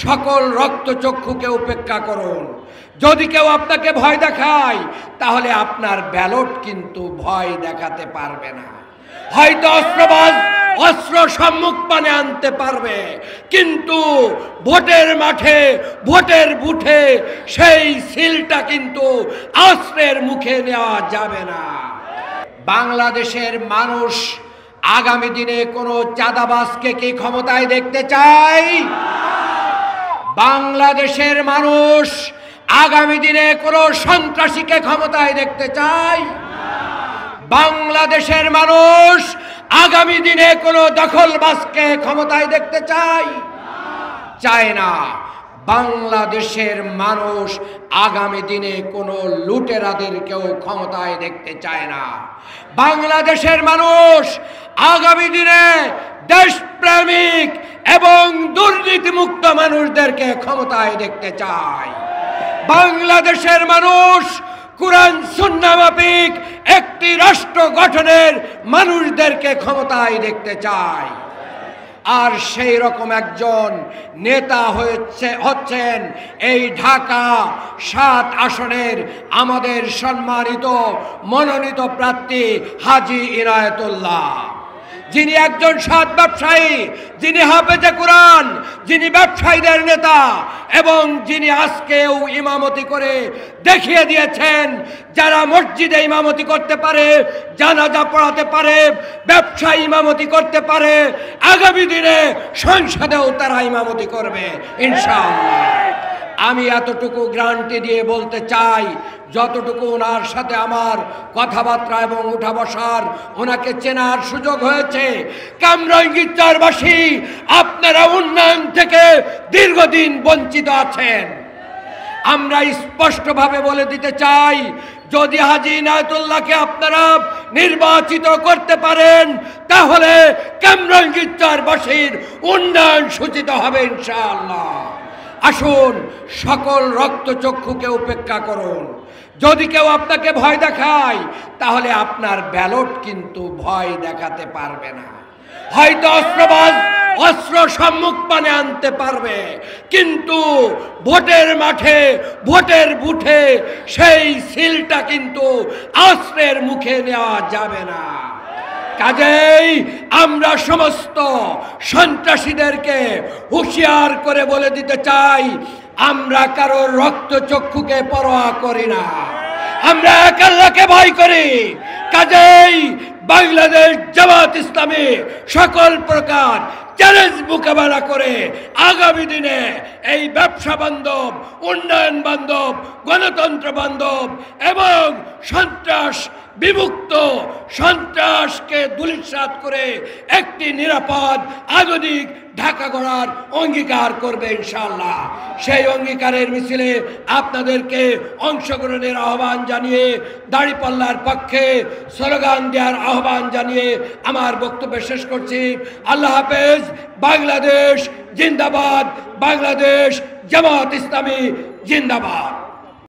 সকল রক্তচক্ষুকে উপেক্ষা করুন। যদি কেউ আপনাকে ভয় দেখায় তাহলে আপনার ব্যালট কিন্তু ভয় দেখাতে পারবে না। হয়তো অস্ত্র সম্মুখ পানে আনতে পারবে, কিন্তু ভোটের মাঠে ভোটের বুথে সেই সিলটা কিন্তু অস্ত্রের মুখে নেওয়া যাবে না। বাংলাদেশের মানুষ আগামী দিনে কোনো চাঁদাবাজকে কি ক্ষমতায় দেখতে চায়? বাংলাদেশের মানুষ আগামী দিনে কোনো সন্ত্রাসীকে ক্ষমতায় দেখতে চায়? বাংলাদেশের মানুষ আগামী দিনে কোনো দখলবাজকে ক্ষমতায় দেখতে চায়? চায় না। বাংলাদেশের মানুষ আগামী দিনে কোনো লুটেরাদেরকেও ক্ষমতায় দেখতে চায় না। বাংলাদেশের মানুষ আগামী দিনে দেশপ্রেমিক এবং দুর্নীতিমুক্ত মানুষদেরকে ক্ষমতায় দেখতে চায়। বাংলাদেশের মানুষ কুরআন সুন্নাহ মাফিক একটি রাষ্ট্র গঠনের মানুষদেরকে ক্ষমতায় দেখতে চায়। আর সেই রকম একজন নেতা হচ্ছেন এই ঢাকা ৭ আসনের আমাদের সম্মানিত মনোনীত প্রার্থী হাজী ইনায়েতুল্লাহ, যিনি একজন সৎ ব্যবসায়ী, যিনি হাফেজে কোরআন, যিনি ব্যবসায়ীদের নেতা, এবং যিনি আজকেও ইমামতি করে দেখিয়ে দিয়েছেন যারা মসজিদে ইমামতি করতে পারে, জানাজা পড়াতে পারে, ব্যবসায়ী ইমামতি করতে পারে, আগামী দিনে সংসদেও তারা ইমামতি করবে ইনশাআল্লাহ। আমি এতটুকু গ্যারান্টি দিয়ে বলতে চাই, যতটুকু ওনার সাথে আমার কথাবার্তা এবং উঠা বসার ওনাকে চেনার সুযোগ হয়েছে, কামরাঙ্গীরচরবাসী আপনারা উন্নয়ন থেকে দীর্ঘদিন বঞ্চিত আছেন। আমরা স্পষ্টভাবে বলে দিতে চাই, যদি হাজী ইনায়েতুল্লাহকে আপনারা নির্বাচিত করতে পারেন তাহলে কামরাঙ্গীরচরবাসীর উন্নয়ন সূচিত হবে ইনশাআল্লাহ। আসুন সকল রক্তচক্ষুকে উপেক্ষা করুন। যদি কেউ আপনাকে ভয় দেখায় তাহলে আপনার ব্যালট কিন্তু ভয় দেখাতে পারবে না। হয়তো অস্ত্র সম্মুখ পানে আনতে পারবে, কিন্তু ভোটের মাঠে ভোটের বুথে সেই সিলটা কিন্তু অস্ত্রের মুখে নেওয়া যাবে না। কাজেই আমরা সমস্ত সন্ত্রাসীদেরকে হুঁশিয়ার করে বলে দিতে চাই, আমরা কারোর রক্তচক্ষুকে পরোয়া করি না, আমরা এক আল্লাহকে ভয় করি। কাজেই বাংলাদেশ জামাত ইসলামী সকল প্রকার চ্যালেঞ্জ মোকাবেলা করে আগামী দিনে এই ব্যবসা বান্ধব, উন্নয়ন বান্ধব, গণতন্ত্র বান্ধব এবং সন্ত্রাস বিমুক্ত, সন্ত্রাসকে ধূলিসাৎ করে একটি নিরাপদ আধুনিক ঢাকা গড়ার অঙ্গীকার করবে ইনশাআল্লাহ। সেই অঙ্গীকারের মিছিলে আপনাদেরকে অংশগ্রহণের আহ্বান জানিয়ে, দাঁড়িপাল্লার পক্ষে স্লোগান দেওয়ার আহ্বান জানিয়ে আমার বক্তব্য শেষ করছি। আল্লাহ হাফেজ। বাংলাদেশ জিন্দাবাদ, বাংলাদেশ জামাত ইসলামী জিন্দাবাদ।